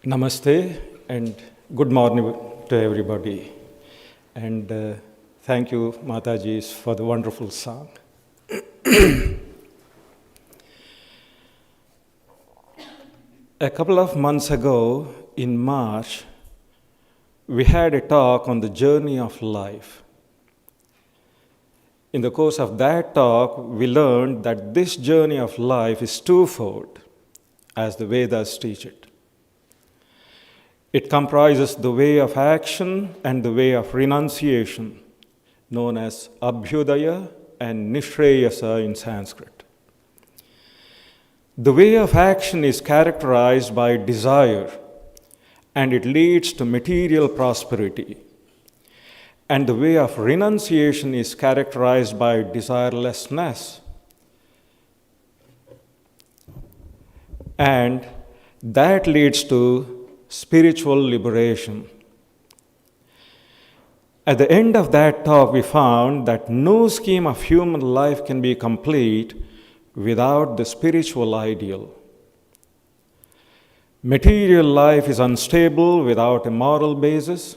Namaste and good morning to everybody. And thank you, Matajis, for the wonderful song. A couple of months ago, in March, we had a talk on the journey of life. In the course of that talk, we learned that this journey of life is twofold, as the Vedas teach it. It comprises the way of action and the way of renunciation, known as Abhyudaya and Nishreyasa in Sanskrit. The way of action is characterized by desire, and it leads to material prosperity. And the way of renunciation is characterized by desirelessness. And that leads to spiritual liberation. At the end of that talk, we found that no scheme of human life can be complete without the spiritual ideal. Material life is unstable without a moral basis,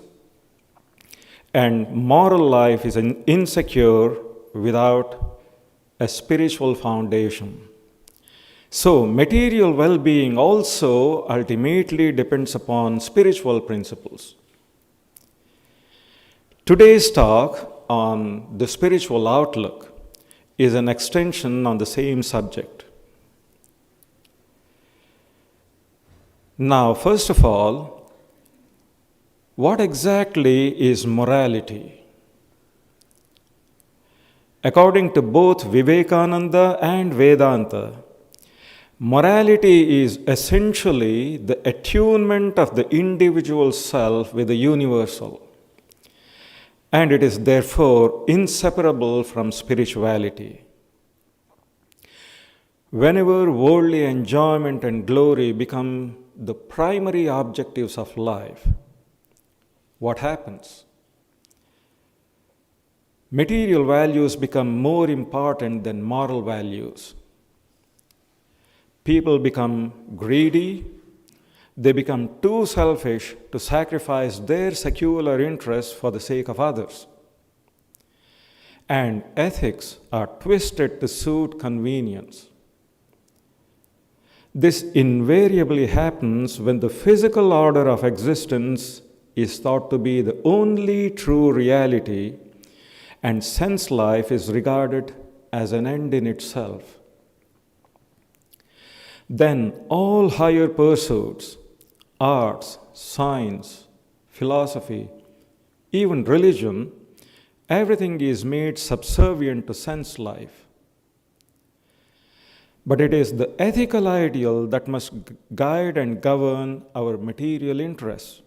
and moral life is insecure without a spiritual foundation. So, material well-being also ultimately depends upon spiritual principles. Today's talk on the spiritual outlook is an extension on the same subject. Now, first of all, what exactly is morality? According to both Vivekananda and Vedanta, morality is essentially the attunement of the individual self with the universal, and it is therefore inseparable from spirituality. Whenever worldly enjoyment and glory become the primary objectives of life, what happens? Material values become more important than moral values. People become greedy, they become too selfish to sacrifice their secular interests for the sake of others. And ethics are twisted to suit convenience. This invariably happens when the physical order of existence is thought to be the only true reality, and sense life is regarded as an end in itself. Then all higher pursuits, arts, science, philosophy, even religion, everything is made subservient to sense life. But it is the ethical ideal that must guide and govern our material interests.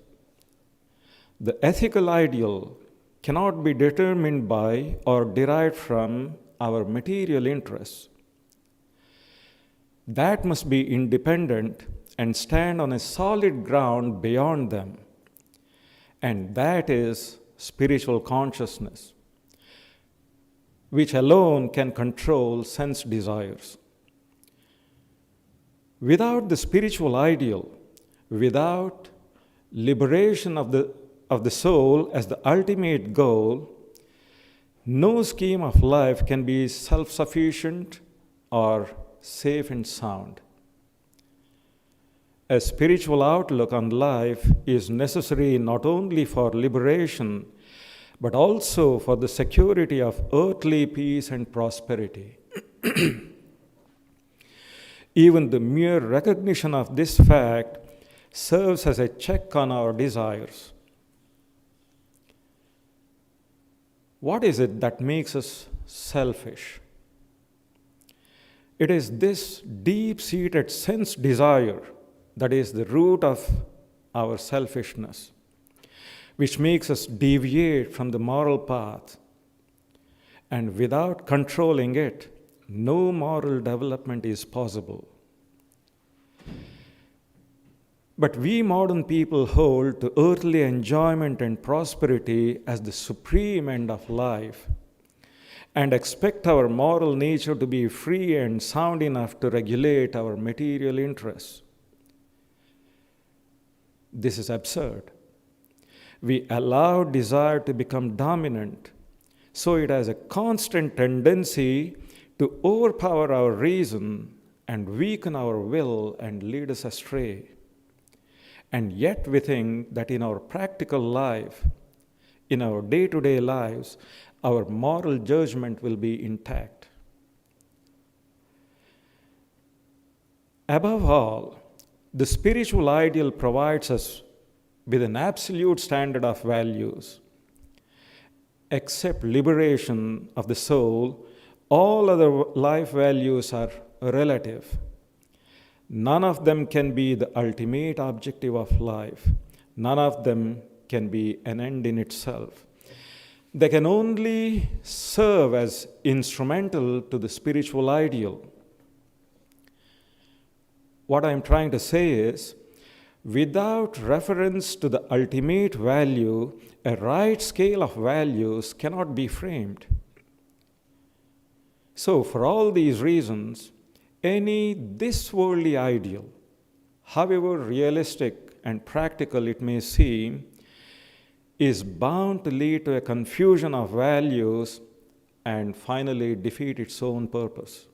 The ethical ideal cannot be determined by or derived from our material interests. That must be independent and stand on a solid ground beyond them. And that is spiritual consciousness, which alone can control sense desires. Without the spiritual ideal, without liberation of the soul as the ultimate goal, no scheme of life can be self-sufficient or safe and sound. A spiritual outlook on life is necessary not only for liberation, but also for the security of earthly peace and prosperity. Even the mere recognition of this fact serves as a check on our desires. What is it that makes us selfish? It is this deep-seated sense desire that is the root of our selfishness, which makes us deviate from the moral path. And without controlling it, no moral development is possible. But we modern people hold to earthly enjoyment and prosperity as the supreme end of life, and expect our moral nature to be free and sound enough to regulate our material interests. This is absurd. We allow desire to become dominant, so it has a constant tendency to overpower our reason and weaken our will and lead us astray. And yet we think that in our practical life, in our day-to-day lives, our moral judgment will be intact. Above all, the spiritual ideal provides us with an absolute standard of values. Except liberation of the soul, all other life values are relative. None of them can be the ultimate objective of life. None of them can be an end in itself. They can only serve as instrumental to the spiritual ideal. What I'm trying to say is, without reference to the ultimate value, a right scale of values cannot be framed. So, for all these reasons, any this worldly ideal, however realistic and practical it may seem, is bound to lead to a confusion of values and finally defeat its own purpose.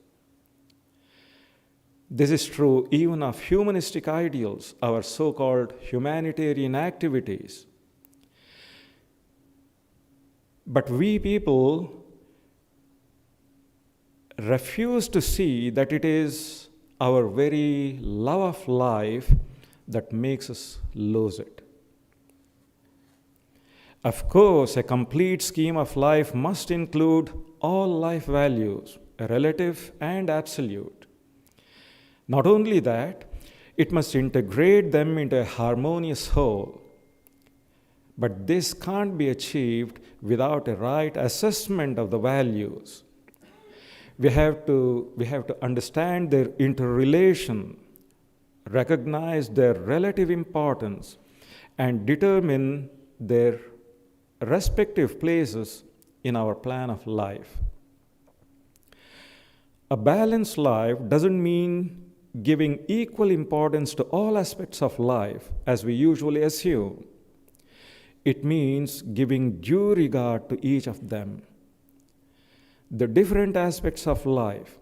This is true even of humanistic ideals, our so-called humanitarian activities. But we people refuse to see that it is our very love of life that makes us lose it. Of course, a complete scheme of life must include all life values, relative and absolute. Not only that, it must integrate them into a harmonious whole. But this can't be achieved without a right assessment of the values. We have to understand their interrelation, recognize their relative importance, and determine their respective places in our plan of life. A balanced life doesn't mean giving equal importance to all aspects of life, as we usually assume. It means giving due regard to each of them. The different aspects of life,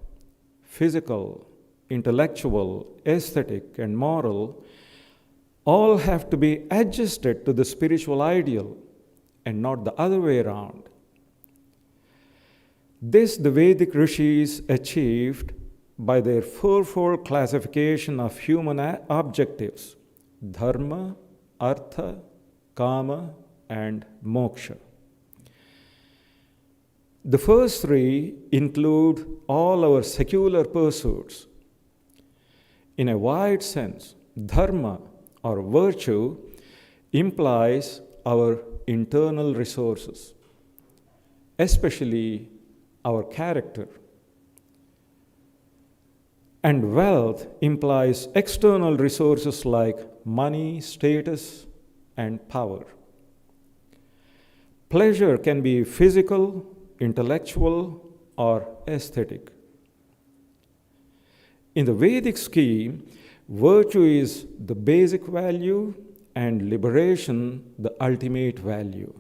physical, intellectual, aesthetic, and moral, all have to be adjusted to the spiritual ideal and not the other way around. This the Vedic rishis achieved by their fourfold classification of human objectives: dharma, artha, kama, and moksha. The first three include all our secular pursuits. In a wide sense, dharma or virtue implies our internal resources, especially our character. And wealth implies external resources like money, status, and power. Pleasure can be physical, intellectual, or aesthetic. In the Vedic scheme, virtue is the basic value and liberation the ultimate value.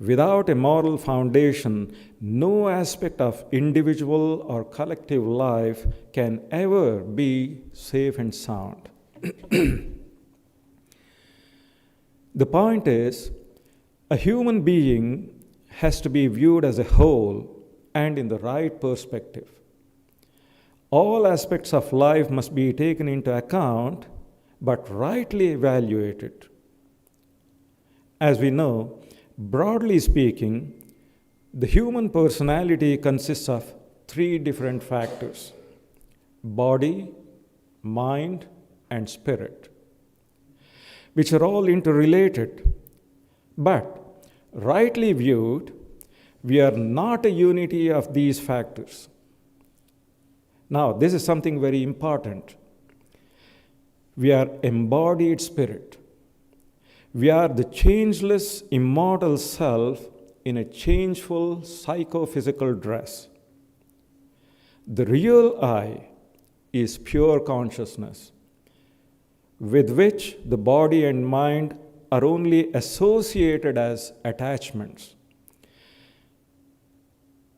Without a moral foundation, no aspect of individual or collective life can ever be safe and sound. The point is, a human being has to be viewed as a whole and in the right perspective. All aspects of life must be taken into account, but rightly evaluated. As we know, broadly speaking, the human personality consists of three different factors: body, mind, and spirit, which are all interrelated. But rightly viewed, we are not a unity of these factors. Now, this is something very important. We are embodied spirit. We are the changeless, immortal self in a changeful psychophysical dress. The real I is pure consciousness. with which the body and mind are only associated as attachments.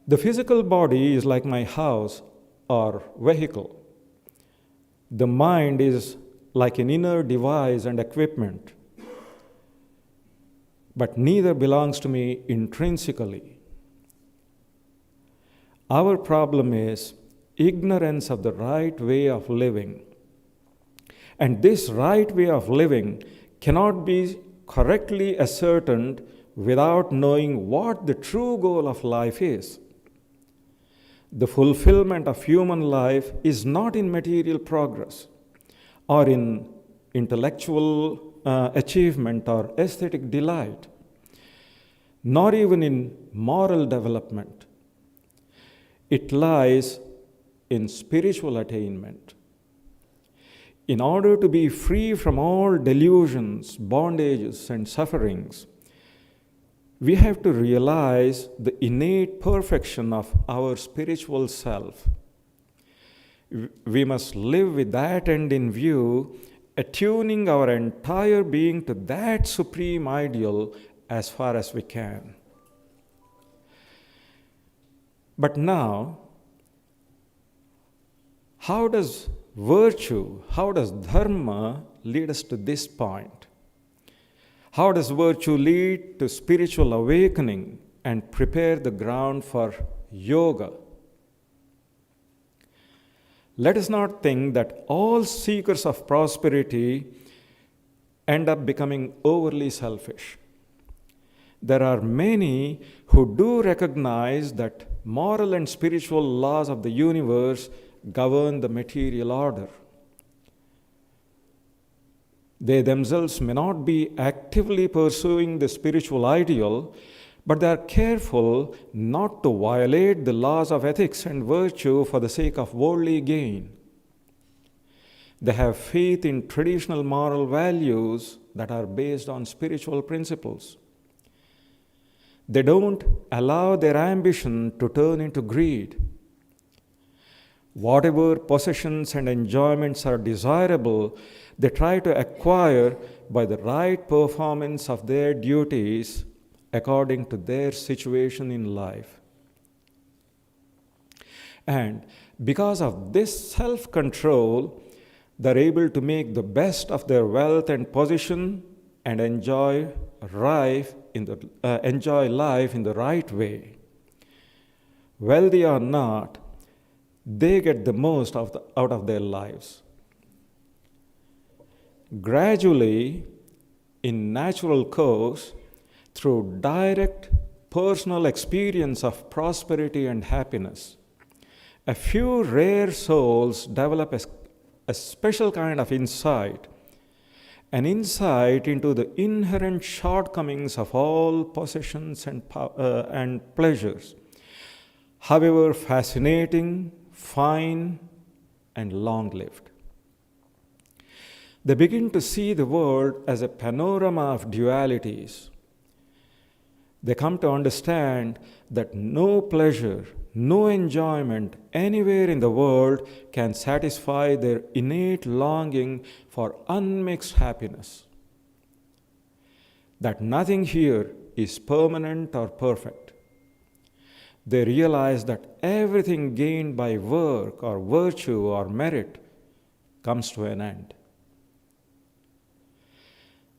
The physical body is like my house or vehicle. The mind is like an inner device and equipment, but neither belongs to me intrinsically. Our problem is ignorance of the right way of living. And this right way of living cannot be correctly ascertained without knowing what the true goal of life is. The fulfillment of human life is not in material progress or in intellectual achievement or aesthetic delight, nor even in moral development. It lies in spiritual attainment. In order to be free from all delusions, bondages, and sufferings, we have to realize the innate perfection of our spiritual self. We must live with that end in view, attuning our entire being to that supreme ideal as far as we can. But now, how does virtue, how does dharma lead us to this point? How does virtue lead to spiritual awakening and prepare the ground for yoga? Let us not think that all seekers of prosperity end up becoming overly selfish. There are many who do recognize that moral and spiritual laws of the universe govern the material order. They themselves may not be actively pursuing the spiritual ideal, but they are careful not to violate the laws of ethics and virtue for the sake of worldly gain. They have faith in traditional moral values that are based on spiritual principles. They don't allow their ambition to turn into greed. Whatever possessions and enjoyments are desirable, they try to acquire by the right performance of their duties according to their situation in life. And because of this self-control, they're able to make the best of their wealth and position and enjoy life in the right way. Wealthy or not, they get the most out of their lives. Gradually, in natural course, through direct personal experience of prosperity and happiness, a few rare souls develop a special kind of insight, an insight into the inherent shortcomings of all possessions and pleasures, however fascinating, fine, and long-lived. They begin to see the world as a panorama of dualities. They come to understand that no pleasure, no enjoyment anywhere in the world can satisfy their innate longing for unmixed happiness. That nothing here is permanent or perfect. They realize that everything gained by work or virtue or merit comes to an end.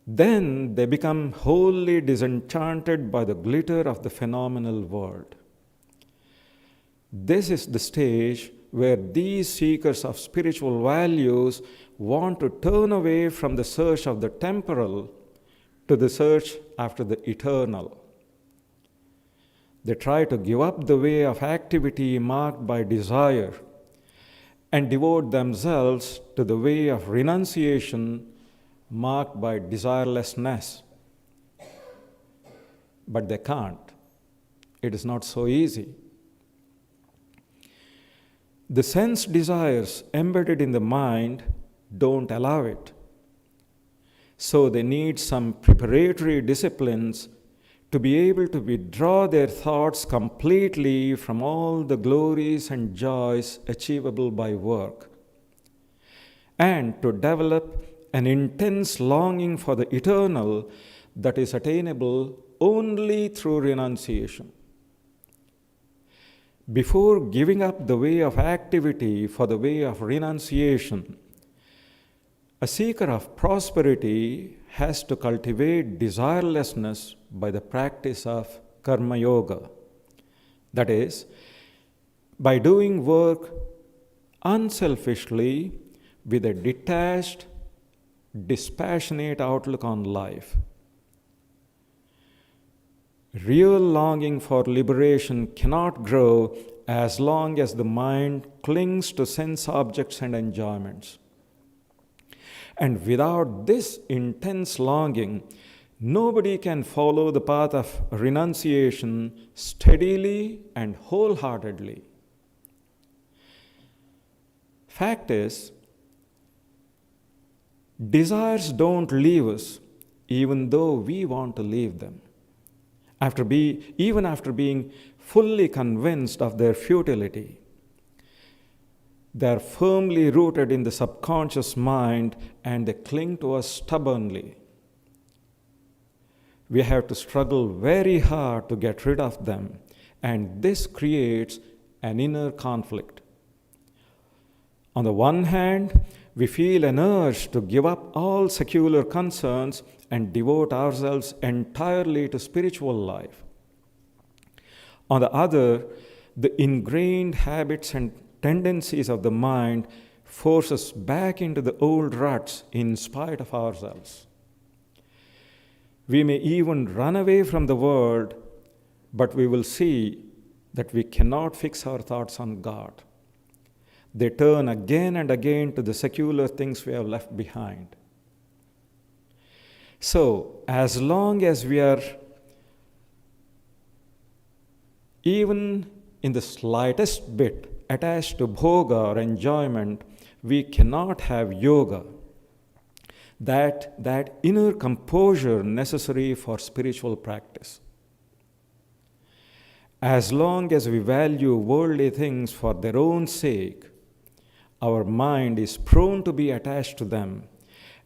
Then they become wholly disenchanted by the glitter of the phenomenal world. This is the stage where these seekers of spiritual values want to turn away from the search of the temporal to the search after the eternal. They try to give up the way of activity marked by desire and devote themselves to the way of renunciation marked by desirelessness. But they can't. It is not so easy. The sense desires embedded in the mind don't allow it. So they need some preparatory disciplines to be able to withdraw their thoughts completely from all the glories and joys achievable by work, and to develop an intense longing for the eternal that is attainable only through renunciation. Before giving up the way of activity for the way of renunciation, a seeker of prosperity has to cultivate desirelessness by the practice of karma yoga. That is, by doing work unselfishly with a detached, dispassionate outlook on life. Real longing for liberation cannot grow as long as the mind clings to sense objects and enjoyments. And without this intense longing, nobody can follow the path of renunciation steadily and wholeheartedly. Fact is, desires don't leave us even though we want to leave them. Even after being fully convinced of their futility, they are firmly rooted in the subconscious mind and they cling to us stubbornly. We have to struggle very hard to get rid of them, and this creates an inner conflict. On the one hand, we feel an urge to give up all secular concerns and devote ourselves entirely to spiritual life. On the other, the ingrained habits and tendencies of the mind force us back into the old ruts in spite of ourselves. We may even run away from the world, but we will see that we cannot fix our thoughts on God. They turn again and again to the secular things we have left behind. So, as long as we are even in the slightest bit attached to bhoga or enjoyment, we cannot have yoga, that inner composure necessary for spiritual practice. As long as we value worldly things for their own sake, our mind is prone to be attached to them,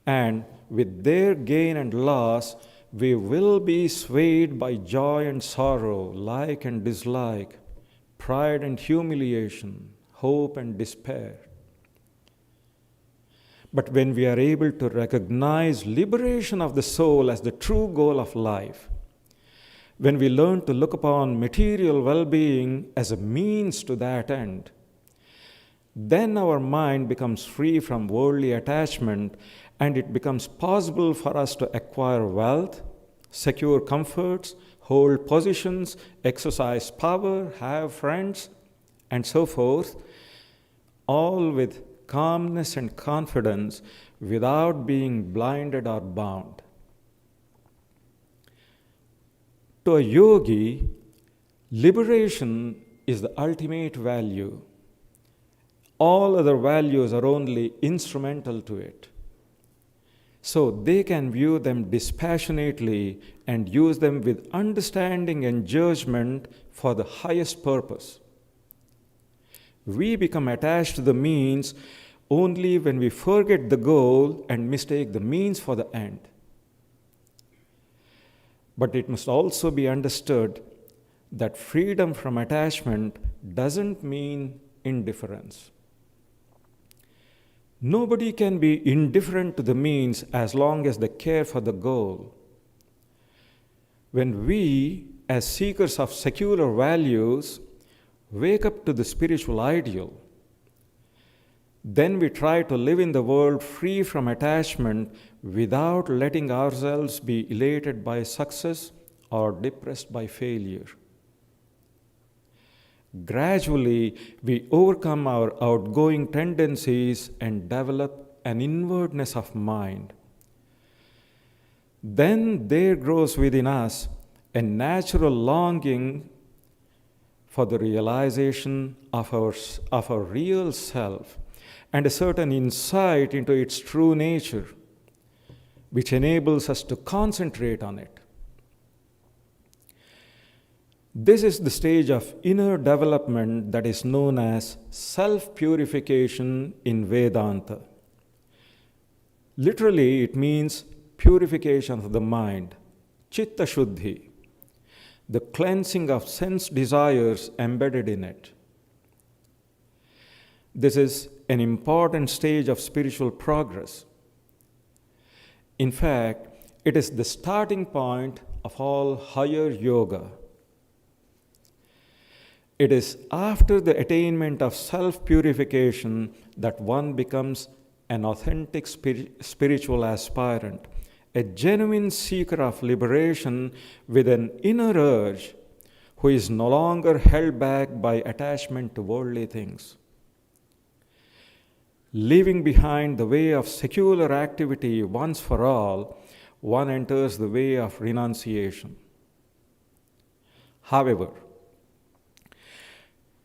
and with their gain and loss, we will be swayed by joy and sorrow, like and dislike, pride and humiliation, hope and despair. But when we are able to recognize liberation of the soul as the true goal of life, when we learn to look upon material well-being as a means to that end, then our mind becomes free from worldly attachment, and it becomes possible for us to acquire wealth, secure comforts, hold positions, exercise power, have friends, and so forth, all with calmness and confidence without being blinded or bound. To a yogi, liberation is the ultimate value. All other values are only instrumental to it. So they can view them dispassionately and use them with understanding and judgment for the highest purpose. We become attached to the means only when we forget the goal and mistake the means for the end. But it must also be understood that freedom from attachment doesn't mean indifference. Nobody can be indifferent to the means as long as they care for the goal. When we, as seekers of secular values, wake up to the spiritual ideal, then we try to live in the world free from attachment without letting ourselves be elated by success or depressed by failure. Gradually, we overcome our outgoing tendencies and develop an inwardness of mind. Then there grows within us a natural longing for the realization of our real self and a certain insight into its true nature, which enables us to concentrate on it. This is the stage of inner development that is known as self-purification in Vedanta. Literally, it means purification of the mind, Chittashuddhi, the cleansing of sense desires embedded in it. This is an important stage of spiritual progress. In fact, it is the starting point of all higher yoga. It is after the attainment of self-purification that one becomes an authentic spiritual aspirant, a genuine seeker of liberation with an inner urge who is no longer held back by attachment to worldly things. Leaving behind the way of secular activity once for all, one enters the way of renunciation. However,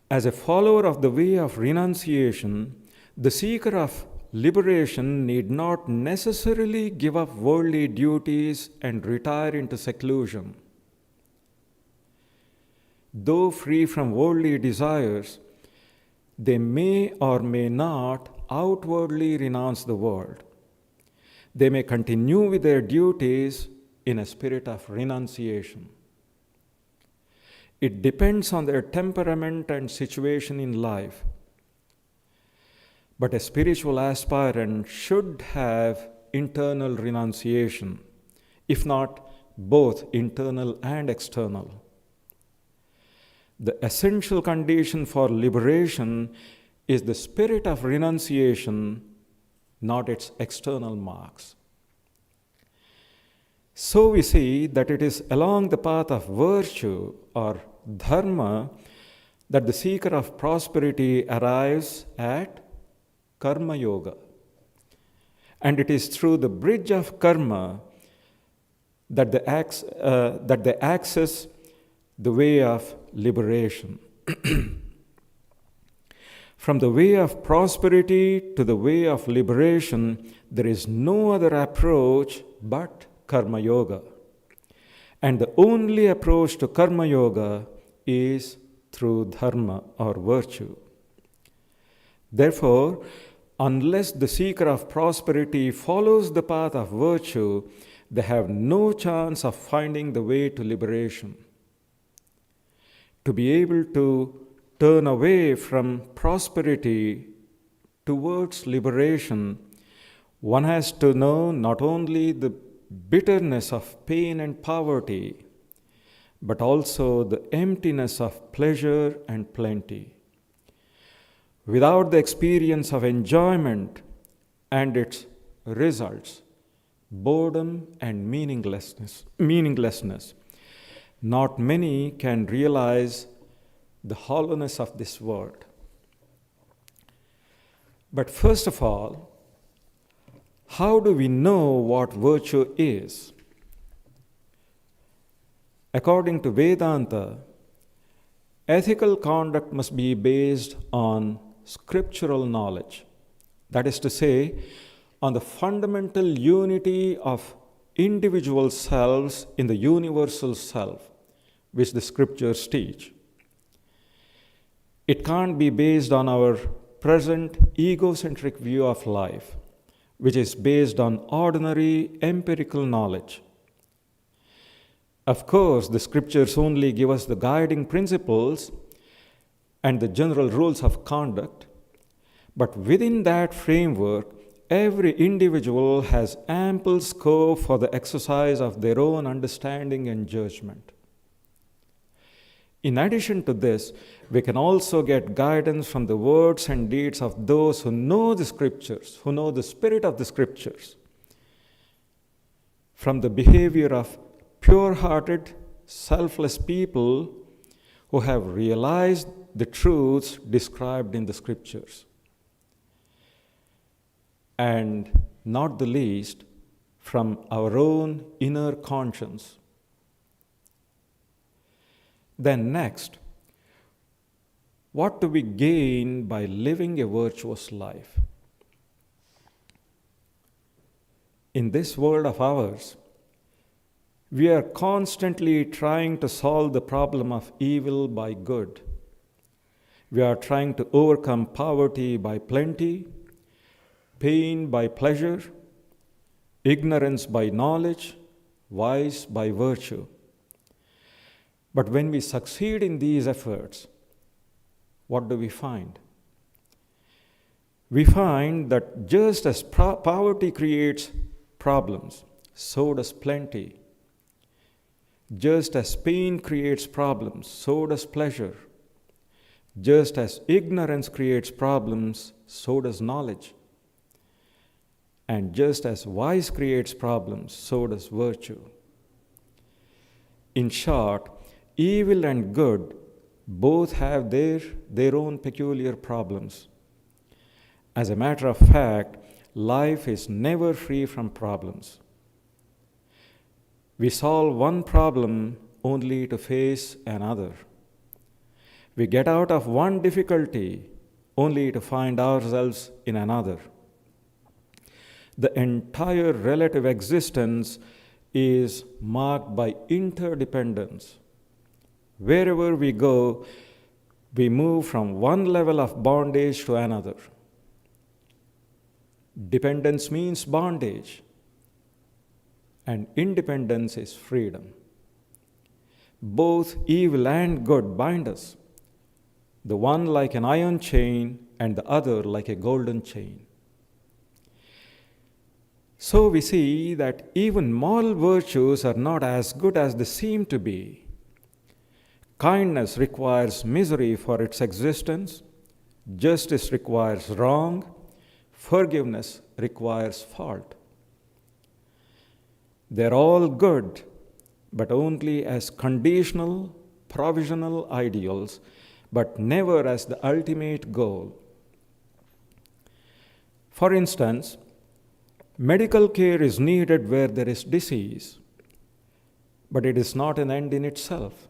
as a follower of the way of renunciation, the seeker of liberation need not necessarily give up worldly duties and retire into seclusion. Though free from worldly desires, they may or may not outwardly renounce the world. They may continue with their duties in a spirit of renunciation. It depends on their temperament and situation in life. But a spiritual aspirant should have internal renunciation, if not both internal and external. The essential condition for liberation is the spirit of renunciation, not its external marks. So we see that it is along the path of virtue or dharma that the seeker of prosperity arrives at karma yoga. And it is through the bridge of karma that they access the way of liberation. From the way of prosperity to the way of liberation, there is no other approach but karma yoga. And the only approach to karma yoga is through dharma or virtue. Therefore, unless the seeker of prosperity follows the path of virtue, they have no chance of finding the way to liberation. To be able to turn away from prosperity towards liberation, one has to know not only the bitterness of pain and poverty, but also the emptiness of pleasure and plenty. Without the experience of enjoyment and its results, boredom and meaninglessness, not many can realize the hollowness of this world. But first of all, how do we know what virtue is? According to Vedanta, ethical conduct must be based on scriptural knowledge. That is to say, on the fundamental unity of individual selves in the universal self, which the scriptures teach. It can't be based on our present egocentric view of life, which is based on ordinary empirical knowledge. Of course, the scriptures only give us the guiding principles and the general rules of conduct, but within that framework, every individual has ample scope for the exercise of their own understanding and judgment. In addition to this, we can also get guidance from the words and deeds of those who know the scriptures, who know the spirit of the scriptures, from the behavior of pure-hearted, selfless people who have realized the truths described in the scriptures. And not the least, from our own inner conscience. Then next, what do we gain by living a virtuous life? In this world of ours, we are constantly trying to solve the problem of evil by good. We are trying to overcome poverty by plenty, pain by pleasure, ignorance by knowledge, vice by virtue. But when we succeed in these efforts, what do we find? We find that just as poverty creates problems, so does plenty. Just as pain creates problems, so does pleasure. Just as ignorance creates problems, so does knowledge. And just as vice creates problems, so does virtue. In short, evil and good both have their own peculiar problems. As a matter of fact, life is never free from problems. We solve one problem only to face another. We get out of one difficulty only to find ourselves in another. The entire relative existence is marked by interdependence. Wherever we go, we move from one level of bondage to another. Dependence means bondage, and independence is freedom. Both evil and good bind us, the one like an iron chain and the other like a golden chain. So we see that even moral virtues are not as good as they seem to be. Kindness requires misery for its existence. Justice requires wrong. Forgiveness requires fault. They're all good, but only as conditional, provisional ideals, but never as the ultimate goal. For instance, medical care is needed where there is disease, but it is not an end in itself.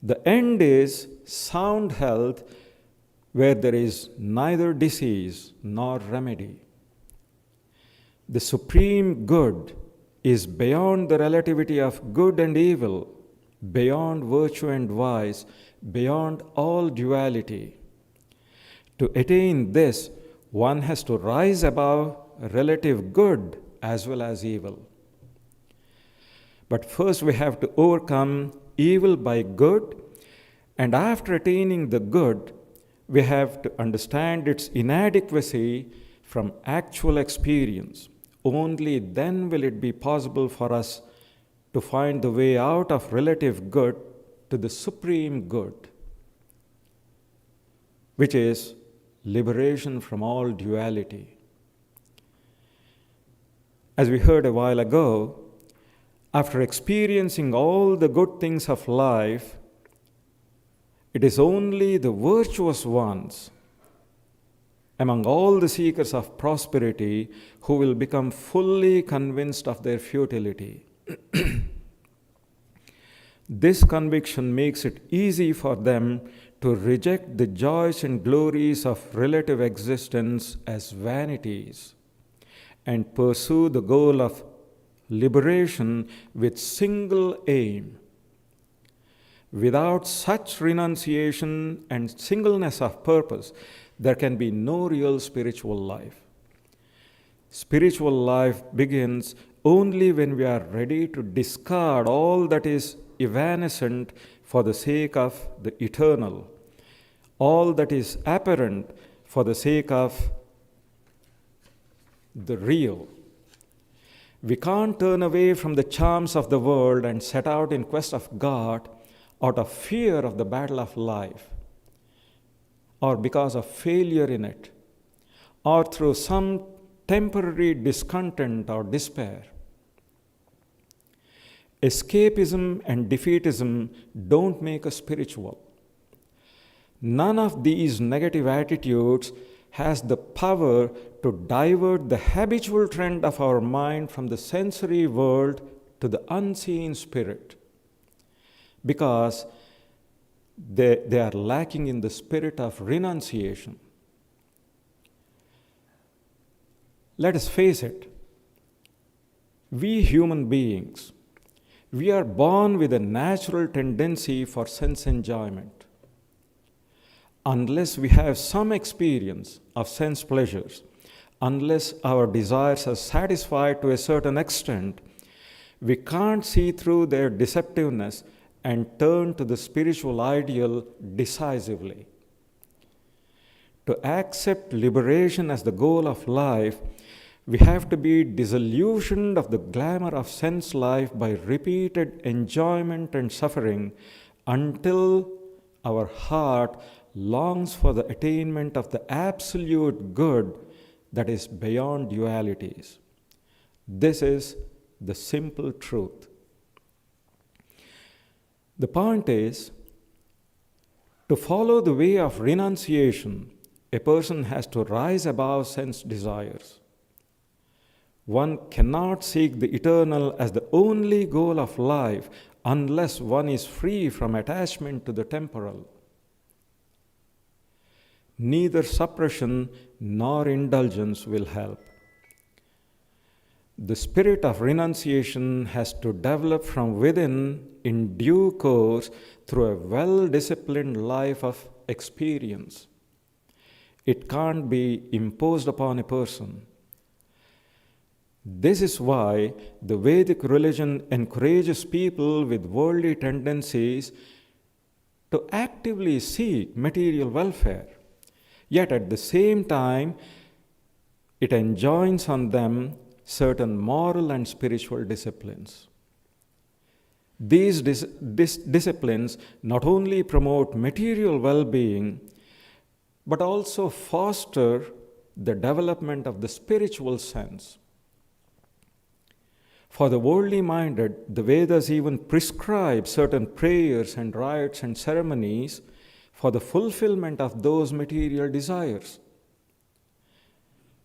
The end is sound health where there is neither disease nor remedy. The supreme good is beyond the relativity of good and evil, beyond virtue and vice, beyond all duality. To attain this, one has to rise above relative good as well as evil. But first we have to overcome evil by good, and after attaining the good, we have to understand its inadequacy from actual experience. Only then will it be possible for us to find the way out of relative good to the supreme good, which is liberation from all duality. As we heard a while ago, after experiencing all the good things of life, it is only the virtuous ones among all the seekers of prosperity who will become fully convinced of their futility. This conviction makes it easy for them to reject the joys and glories of relative existence as vanities and pursue the goal of liberation with single aim. Without such renunciation and singleness of purpose, there can be no real spiritual life. Spiritual life begins only when we are ready to discard all that is evanescent for the sake of the eternal, all that is apparent for the sake of the real. We can't turn away from the charms of the world and set out in quest of God out of fear of the battle of life, or because of failure in it, or through some temporary discontent or despair. Escapism and defeatism don't make us spiritual. None of these negative attitudes has the power to divert the habitual trend of our mind from the sensory world to the unseen spirit, because they are lacking in the spirit of renunciation. Let us face it, we human beings, we are born with a natural tendency for sense enjoyment. Unless we have some experience of sense pleasures, unless our desires are satisfied to a certain extent, we can't see through their deceptiveness and turn to the spiritual ideal decisively. To accept liberation as the goal of life, we have to be disillusioned of the glamour of sense life by repeated enjoyment and suffering until our heart longs for the attainment of the absolute good that is beyond dualities. This is the simple truth. The point is, to follow the way of renunciation, a person has to rise above sense desires. One cannot seek the eternal as the only goal of life unless one is free from attachment to the temporal. Neither suppression nor indulgence will help. The spirit of renunciation has to develop from within in due course through a well-disciplined life of experience. It can't be imposed upon a person. This is why the Vedic religion encourages people with worldly tendencies to actively seek material welfare, yet at the same time, it enjoins on them certain moral and spiritual disciplines. These disciplines not only promote material well-being, but also foster the development of the spiritual sense. For the worldly minded, the Vedas even prescribe certain prayers and rites and ceremonies for the fulfillment of those material desires.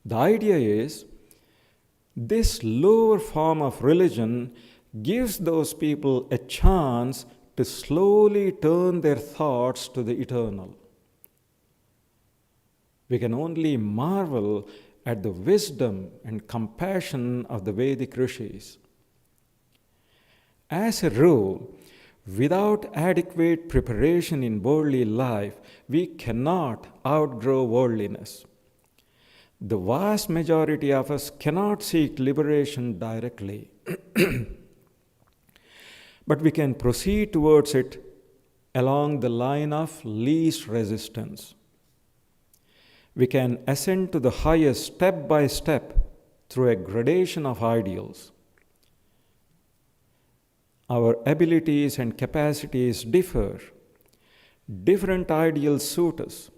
The idea is, this lower form of religion gives those people a chance to slowly turn their thoughts to the eternal. We can only marvel at the wisdom and compassion of the Vedic rishis. As a rule, without adequate preparation in worldly life, we cannot outgrow worldliness. The vast majority of us cannot seek liberation directly, but we can proceed towards it along the line of least resistance. We can ascend to the highest step by step through a gradation of ideals. Our abilities and capacities differ. Different ideals suit us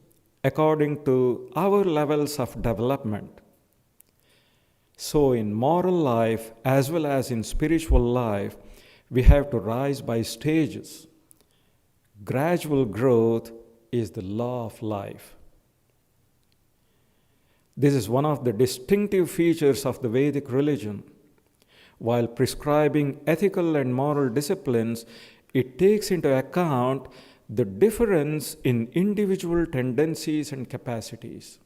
according to our levels of development. So, in moral life as well as in spiritual life, we have to rise by stages. Gradual growth is the law of life. This is one of the distinctive features of the Vedic religion. While prescribing ethical and moral disciplines, it takes into account the difference in individual tendencies and capacities.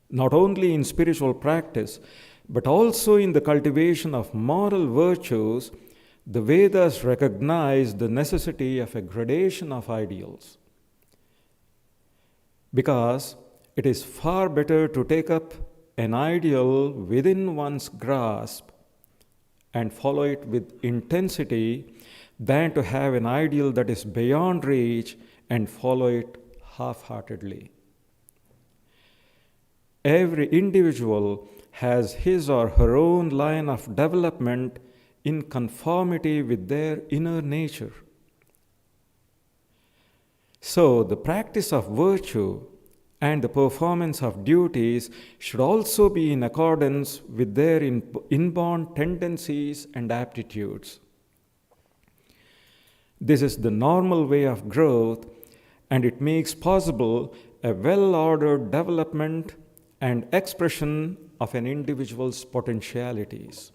Not only in spiritual practice, but also in the cultivation of moral virtues, the Vedas recognize the necessity of a gradation of ideals. Because it is far better to take up an ideal within one's grasp and follow it with intensity than to have an ideal that is beyond reach and follow it half-heartedly. Every individual has his or her own line of development in conformity with their inner nature. So, the practice of virtue and the performance of duties should also be in accordance with their inborn tendencies and aptitudes. This is the normal way of growth, and it makes possible a well-ordered development and expression of an individual's potentialities.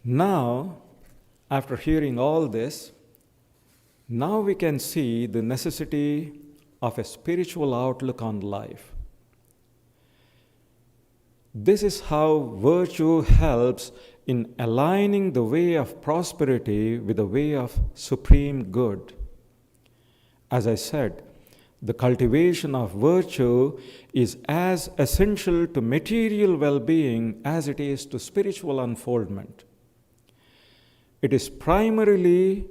Now, after hearing all this, now we can see the necessity of a spiritual outlook on life. This is how virtue helps in aligning the way of prosperity with the way of supreme good. As I said, The cultivation of virtue is as essential to material well-being as it is to spiritual unfoldment. It is primarily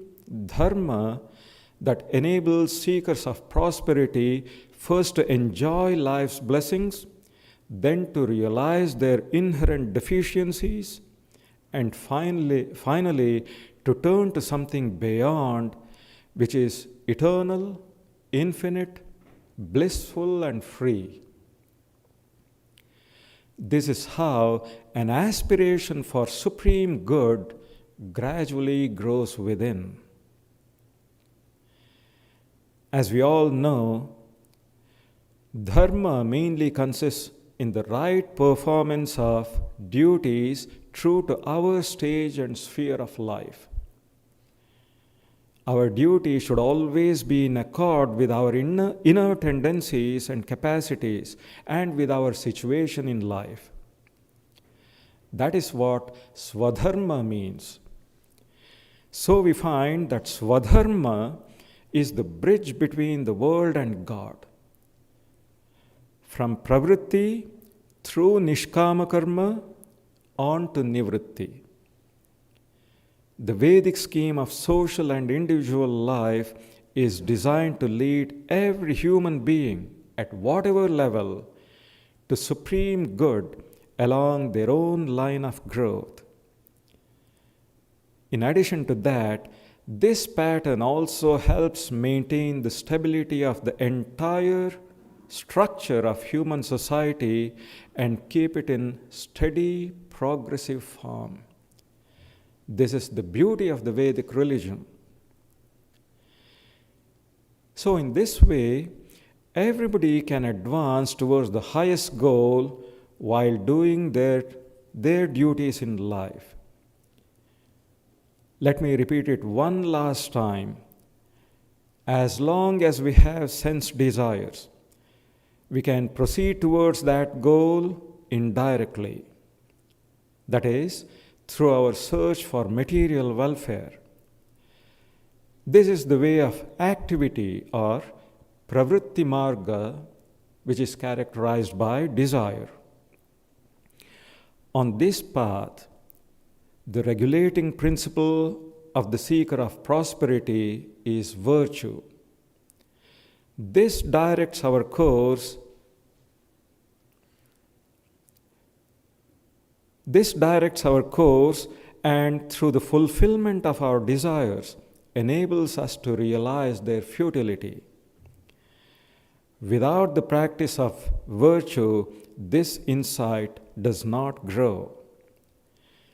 dharma that enables seekers of prosperity first to enjoy life's blessings, then to realize their inherent deficiencies, and finally to turn to something beyond, which is eternal, infinite, blissful, and free. This is how an aspiration for supreme good gradually grows within. As we all know, dharma mainly consists in the right performance of duties true to our stage and sphere of life. Our duty should always be in accord with our inner tendencies and capacities and with our situation in life. That is what swadharma means. So we find that swadharma is the bridge between the world and God. From pravritti through nishkama karma on to nivritti. The Vedic scheme of social and individual life is designed to lead every human being at whatever level to supreme good along their own line of growth. In addition to that, this pattern also helps maintain the stability of the entire structure of human society and keep it in steady, progressive form. This is the beauty of the Vedic religion. So in this way, everybody can advance towards the highest goal while doing their duties in life. Let me repeat it one last time. As long as we have sense desires, we can proceed towards that goal indirectly. That is, through our search for material welfare. This is the way of activity or pravritti marga, which is characterized by desire. On this path, the regulating principle of the seeker of prosperity is virtue. This directs our course. And through the fulfillment of our desires enables us to realize their futility. Without the practice of virtue, this insight does not grow.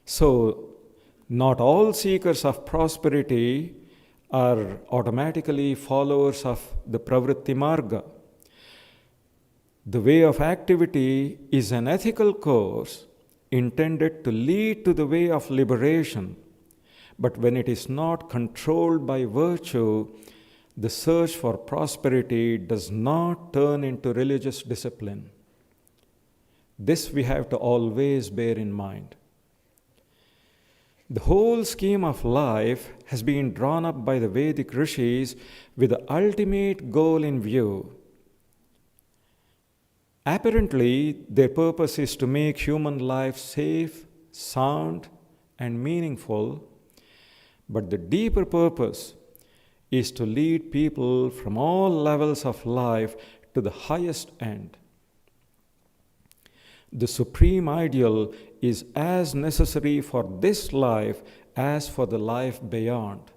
So, not all seekers of prosperity are automatically followers of the pravritti marga. The way of activity is an ethical course intended to lead to the way of liberation, but when it is not controlled by virtue, the search for prosperity does not turn into religious discipline. This we have to always bear in mind. The whole scheme of life has been drawn up by the Vedic rishis with the ultimate goal in view. Apparently, their purpose is to make human life safe, sound, and meaningful, but the deeper purpose is to lead people from all levels of life to the highest end. The supreme ideal is as necessary for this life as for the life beyond,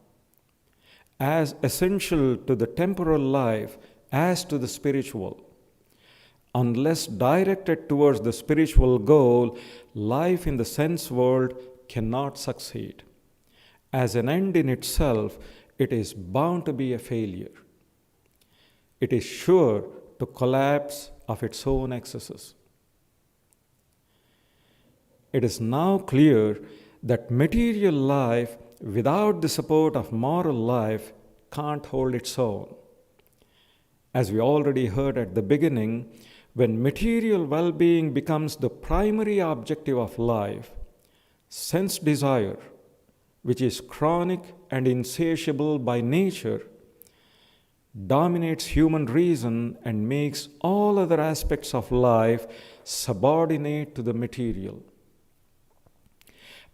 as essential to the temporal life as to the spiritual. Unless directed towards the spiritual goal, life in the sense world cannot succeed. As an end in itself, it is bound to be a failure. It is sure to collapse of its own excesses. It is now clear that material life without the support of moral life can't hold its own. As we already heard at the beginning, when material well-being becomes the primary objective of life, sense desire, which is chronic and insatiable by nature, dominates human reason and makes all other aspects of life subordinate to the material.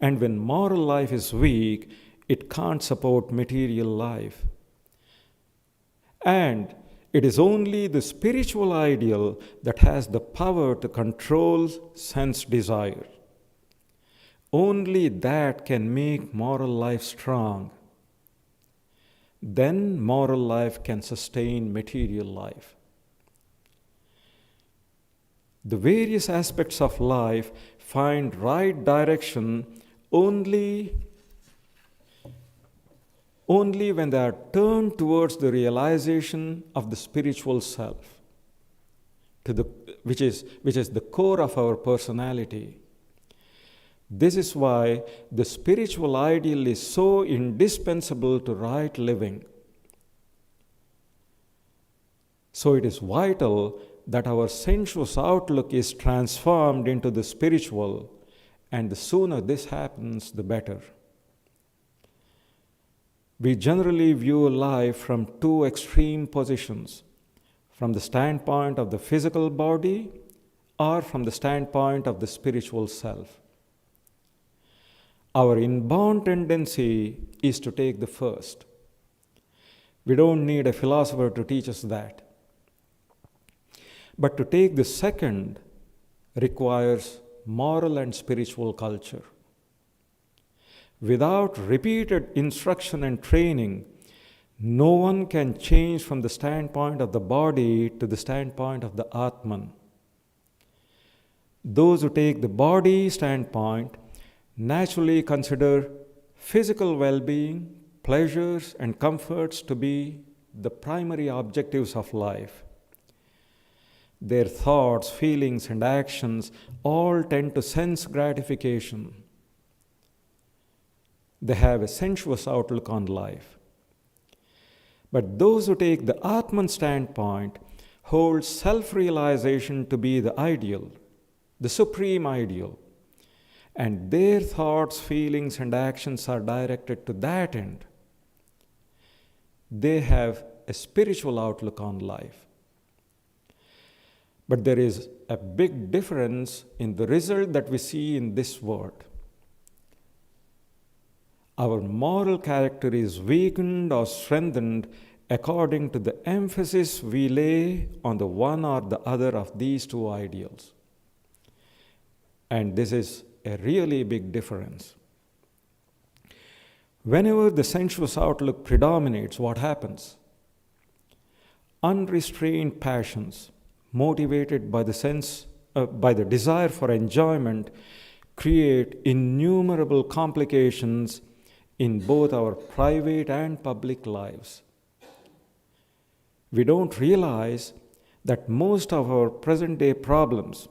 And when moral life is weak, it can't support material life. And it is only the spiritual ideal that has the power to control sense desire. Only that can make moral life strong. Then moral life can sustain material life. The various aspects of life find right direction only when they are turned towards the realization of the spiritual self, which is the core of our personality. This is why the spiritual ideal is so indispensable to right living. So it is vital that our sensuous outlook is transformed into the spiritual, and the sooner this happens, the better. We generally view life from two extreme positions, from the standpoint of the physical body or from the standpoint of the spiritual self. Our inborn tendency is to take the first. We don't need a philosopher to teach us that. But to take the second requires moral and spiritual culture. Without repeated instruction and training, no one can change from the standpoint of the body to the standpoint of the Atman. Those who take the body standpoint naturally consider physical well-being, pleasures, and comforts to be the primary objectives of life. Their thoughts, feelings, and actions all tend to sense gratification. They have a sensuous outlook on life. But those who take the Atman standpoint hold self-realization to be the ideal, the supreme ideal, and their thoughts, feelings, and actions are directed to that end. They have a spiritual outlook on life. But there is a big difference in the result that we see in this world. Our moral character is weakened or strengthened according to the emphasis we lay on the one or the other of these two ideals. And this is a really big difference. Whenever the sensuous outlook predominates, what happens? Unrestrained passions, motivated by the desire for enjoyment, create innumerable complications in both our private and public lives. We don't realize that most of our present-day problems,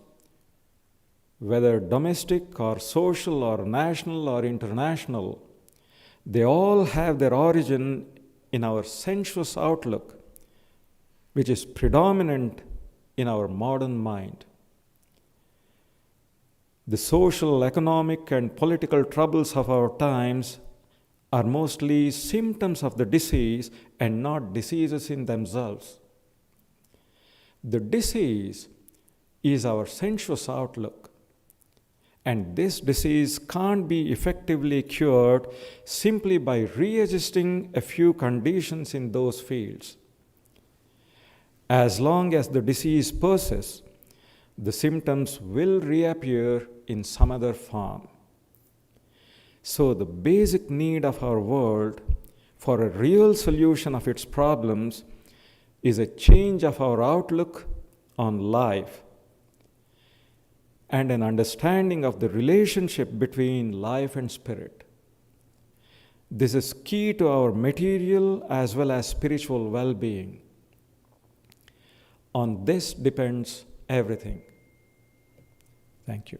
whether domestic or social or national or international, they all have their origin in our sensuous outlook, which is predominant in our modern mind. The social, economic, and political troubles of our times are mostly symptoms of the disease and not diseases in themselves. The disease is our sensuous outlook, and this disease can't be effectively cured simply by readjusting a few conditions in those fields. As long as the disease persists, the symptoms will reappear in some other form. So the basic need of our world for a real solution of its problems is a change of our outlook on life and an understanding of the relationship between life and spirit. This is key to our material as well as spiritual well-being. On this depends everything. Thank you.